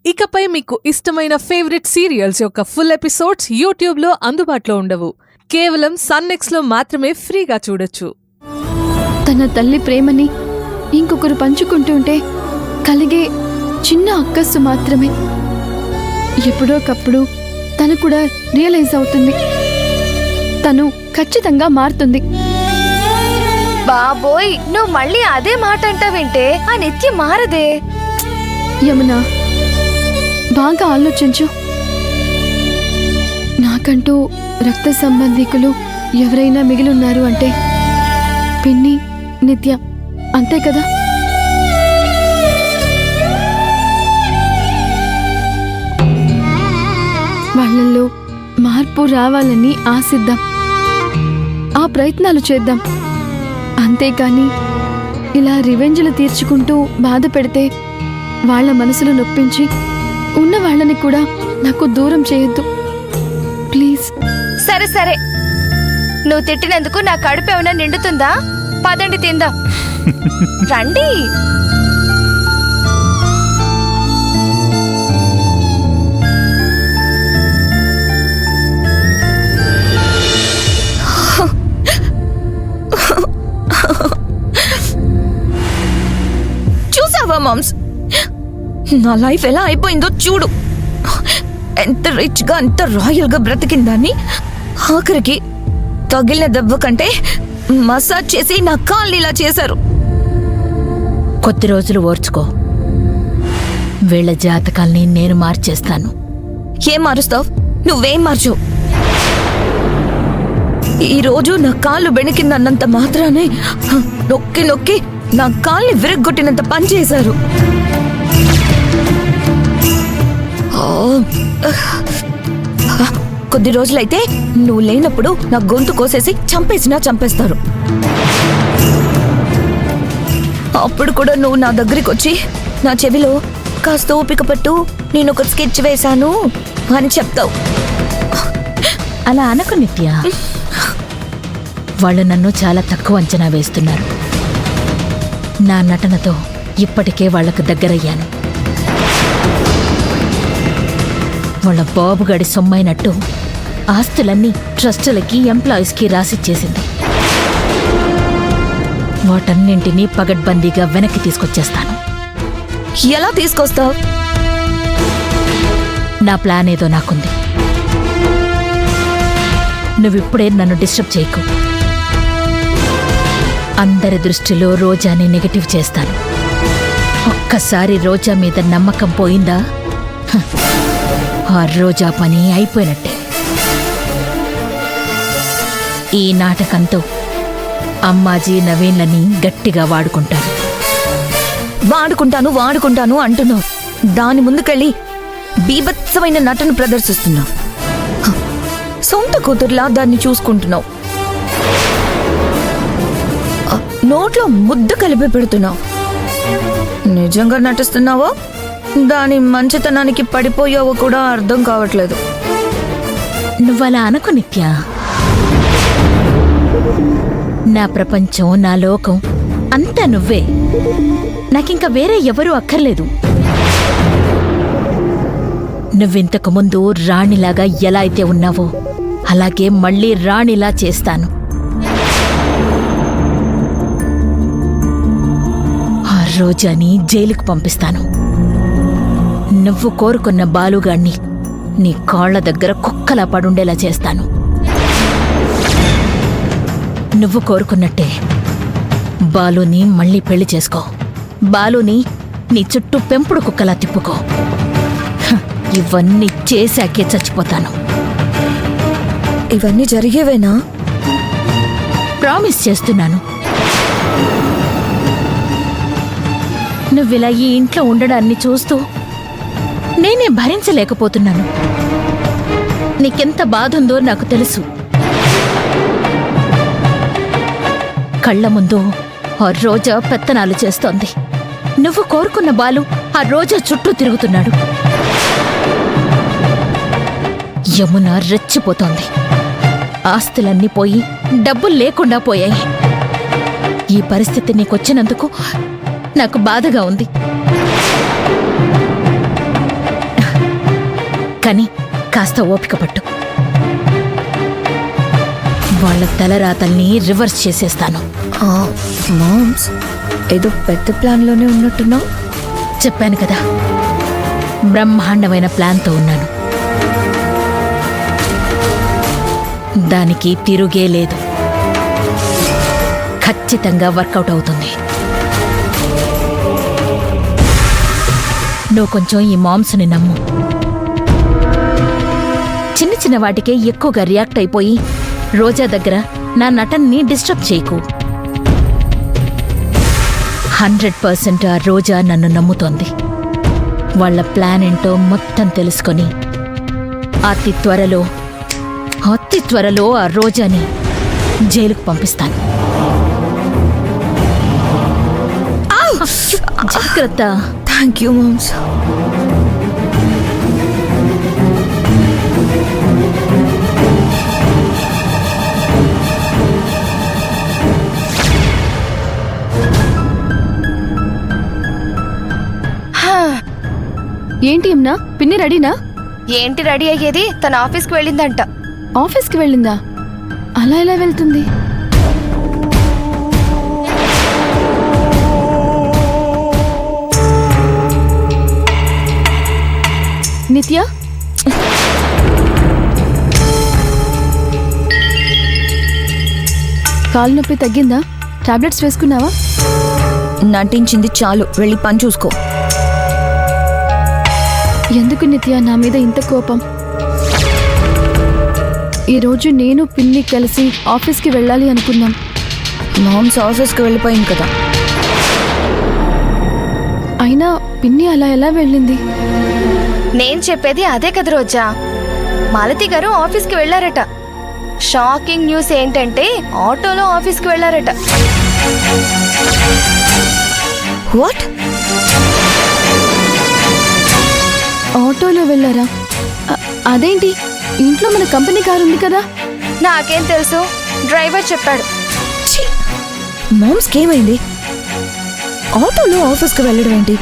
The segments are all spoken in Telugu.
ఇకపై మీకు ఇష్టమైన ఫేవరెట్ సీరియల్స్ యొక్క ఫుల్ ఎపిసోడ్స్ యూట్యూబ్లో అందుబాటులో ఉండవు. కేవలం సన్నెక్స్లో మాత్రమే ఫ్రీగా చూడొచ్చు. తన తల్లి ప్రేమని ఇంకొకరు పంచుకుంటుంటే కలిగే చిన్న అక్కస్సు మాత్రమే. ఎప్పుడోకప్పుడు తను కూడా రియలైజ్ అవుతుంది. తను ఖచ్చితంగా మారుతుంది. బాబోయ్, నువ్వు మళ్ళీ అదే మాట అంటావేంటే? ఆ నిత్య మారదే. యమునా, బాగా ఆలోచించు. నాకంటూ రక్త సంబంధికులు ఎవరైనా మిగిలిన్నారు అంటే పిన్ని, నిత్య, అంతే కదా? వాళ్ళల్లో మార్పు రావాలని ఆశిద్దాం, ఆ ప్రయత్నాలు చేద్దాం. అంతేకాని ఇలా రివెంజ్లు తీర్చుకుంటూ బాధ పెడితే వాళ్ళ మనసులు నొప్పించి ఉన్న వాళ్ళని కూడా నాకు దూరం చేయొద్దు ప్లీజ్. సరే సరే, నువ్వు తిట్టినందుకు నా కడుపు ఏమైనా నిండుతుందా? పదండి తిందాం. రండి. చూసావా మామ్స్, నా లైఫ్ ఎలా అయిపోయిందో చూడు. ఎంత రిచ్ గా, ఎంత రాయల్ గా బ్రతికిందాన్ని ఆఖరికి తగిలిన దెబ్బ కంటే మసాజ్ చేసి నా కాళ్ళు ఇలా చేశారు. కొద్ది రోజులు ఓర్చుకో. వీళ్ళ జాతకాల్ని నేను మార్చేస్తాను. ఏం మారుస్తావు? నువ్వేం మార్చవు. ఈరోజు నా కాళ్ళు బెణికిందన్నంత మాత్రానే నొక్కి నొక్కి నా కాళ్ళని విరగ్గొట్టినంత పని చేశారు. కొద్ది రోజులైతే నువ్వు లేనప్పుడు నా గొంతు కోసేసి చంపేసినా చంపేస్తారు. అప్పుడు కూడా నువ్వు నా దగ్గరికి వచ్చి నా చెవిలో కాస్త ఓపిక పట్టు, నేను ఒక స్కెచ్ వేశాను అని చెప్తావు. అలా అనకు నిత్య. వాళ్ళు నన్ను చాలా తక్కువ అంచనా వేస్తున్నారు. నా నటనతో ఇప్పటికే వాళ్లకు దగ్గరయ్యాను. వాళ్ళ బాబుగాడి సొమ్మైనట్టు ఆస్తులన్నీ ట్రస్టులకి, ఎంప్లాయీస్కి రాసిచ్చేసింది. వాటన్నింటినీ పగడ్బందీగా వెనక్కి తీసుకొచ్చేస్తాను. ఎలా తీసుకొస్తావు? నా ప్లాన్ ఏదో నాకుంది. నువ్విప్పుడే నన్ను డిస్టర్బ్ చేయకు. అందరి దృష్టిలో రోజాని నెగటివ్ చేస్తాను. ఒక్కసారి రోజా మీద నమ్మకం పోయిందా, ఆ రోజా పని అయిపోయినట్టే. ఈ నాటకంతో అమ్మాజీ, నవీన్లని గట్టిగా వాడుకుంటారు. వాడుకుంటాను అంటున్నావు. దాని ముందుకెళ్ళి బీభత్సమైన నటన ప్రదర్శిస్తున్నావు. సొంత కూతుర్లా దాన్ని చూసుకుంటున్నావు. నోట్లో ముద్ద కలిపి పెడుతున్నావు. నిజంగా నటిస్తున్నావో దాని మంచితనానికి పడిపోయావో కూడా అర్థం కావట్లేదు. నువ్వలా అనకు నిత్య. నా ప్రపంచం, నా లోకం అంతా నువ్వే. నాకింక వేరే ఎవరూ అక్కర్లేదు. నువ్వింతకు ముందు రాణిలాగా ఎలా అయితే ఉన్నావో అలాగే మళ్ళీ రాణిలా చేస్తాను. ఆ రోజాని జైలుకు పంపిస్తాను. నువ్వు కోరుకున్న బాలుగాణ్ణి నీ కాళ్ల దగ్గర కుక్కలా పడుండేలా చేస్తాను. నువ్వు కోరుకున్నట్టే బాలుని మళ్ళీ పెళ్లి చేసుకో. బాలుని నీ చుట్టూ పెంపుడు కుక్కలా తిప్పుకో. ఇవన్నీ చేశాకే చచ్చిపోతాను. ఇవన్నీ జరిగేవేనా? ప్రామిస్ చేస్తున్నాను. నువ్విలా ఈ ఇంట్లో ఉండడాన్ని చూస్తూ నేనే భరించలేకపోతున్నాను. నీకెంత బాధుందో నాకు తెలుసు. కళ్ళ ముందు ఆ రోజా పెత్తనాలు చేస్తోంది. నువ్వు కోరుకున్న బాలు ఆ రోజా చుట్టూ తిరుగుతున్నాడు. యమున రెచ్చిపోతోంది. ఆస్తులన్నీ పోయి డబ్బులు లేకుండా పోయాయి. ఈ పరిస్థితి నీకొచ్చినందుకు నాకు బాధగా ఉంది. కానీ కాస్త ఓపిక పట్టు. వాళ్ళ తలరాతల్ని రివర్స్ చేసేస్తాను. మామ్స్ ఏదో పెద్ద ప్లాన్లోనే ఉన్నట్టున్నావు. చెప్పాను కదా, బ్రహ్మాండమైన ప్లాన్తో ఉన్నాను. దానికి తిరుగే లేదు. ఖచ్చితంగా వర్కౌట్ అవుతుంది. నువ్వు కొంచెం ఈ మామ్స్ని నమ్ము. చిన్న చిన్న వాటికే ఎక్కువగా రియాక్ట్ అయిపోయి రోజా దగ్గర నా నటన్ని డిస్టర్బ్ చేయకు. 100% ఆ రోజా నన్ను నమ్ముతోంది. వాళ్ళ ప్లాన్ ఏంటో మొత్తం తెలుసుకొని అతి త్వరలో ఆ రోజాని జైలుకు పంపిస్తాను. జాగ్రత్త. Thank you moms. ఏంటి యమునా, పిన్ని రెడీనా? ఏంటి రెడీ అయ్యేది? తన ఆఫీస్కి వెళ్ళిందంట. ఆఫీస్కి వెళ్ళిందా? అలా ఎలా వెళ్తుంది? నిత్య, కాలు నొప్పి తగ్గిందా? టాబ్లెట్స్ వేసుకున్నావా? నటించింది చాలు, వెళ్ళి పని చూసుకో. ఎందుకు నిత్య నా మీద ఇంత కోపం? ఈరోజు నేను పిన్ని కలిసి ఆఫీస్కి వెళ్ళాలి అనుకున్నాం. మామ్స్ ఆఫీస్కి వెళ్ళిపోయింది కదా. అయినా పిన్ని అలా ఎలా వెళ్ళింది? నేను చెప్పేది అదే కదా రోజా. మాలతి గారు ఆఫీస్కి వెళ్లారట. షాకింగ్ న్యూస్ ఏంటంటే ఆటోలో ఆఫీస్కి వెళ్లారట. వాట్? ఆటోలో వెళ్ళారా? అదేంటి, ఇంట్లో మన కంపెనీ కారు ఉంది కదా. నాకేం తెలుసు, డ్రైవర్ చెప్పాడు. మామ్స్కి ఏమైంది? ఆటోలో ఆఫీస్కి వెళ్ళడం ఏంటి?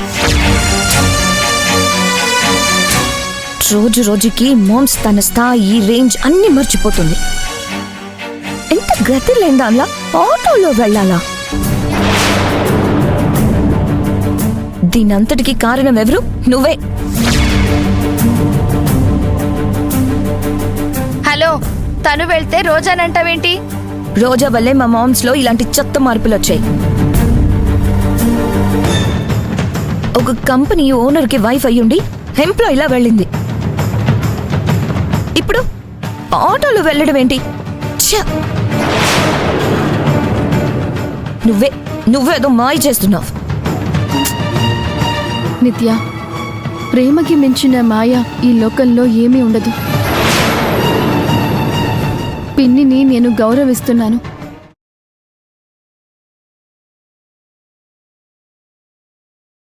రోజు రోజుకి మామ్స్ తన స్థాయి, రేంజ్ అన్ని మర్చిపోతుంది. ఎంత గతి లేని దానిలా ఆటోలో వెళ్ళాలా? దీనంతటికి కారణం ఎవరు? నువ్వే. హలో, తను వెళ్తే రోజానంటావేంటి? రోజా వల్లే మా మామ్స్ లో ఇలాంటి చెత్త మార్పులు వచ్చాయి. ఒక కంపెనీ ఓనర్ కి వైఫ్ అయ్యుండి ఎంప్లాయీలా వెళ్ళింది. ఇప్పుడు ఆటోలో వెళ్ళడం ఏంటి? నువ్వేదో మాయ చేస్తున్నావు. నిత్య, ప్రేమకి మించిన మాయ ఈ లోకంలో ఏమీ ఉండదు. పిన్నిని నేను గౌరవిస్తున్నాను.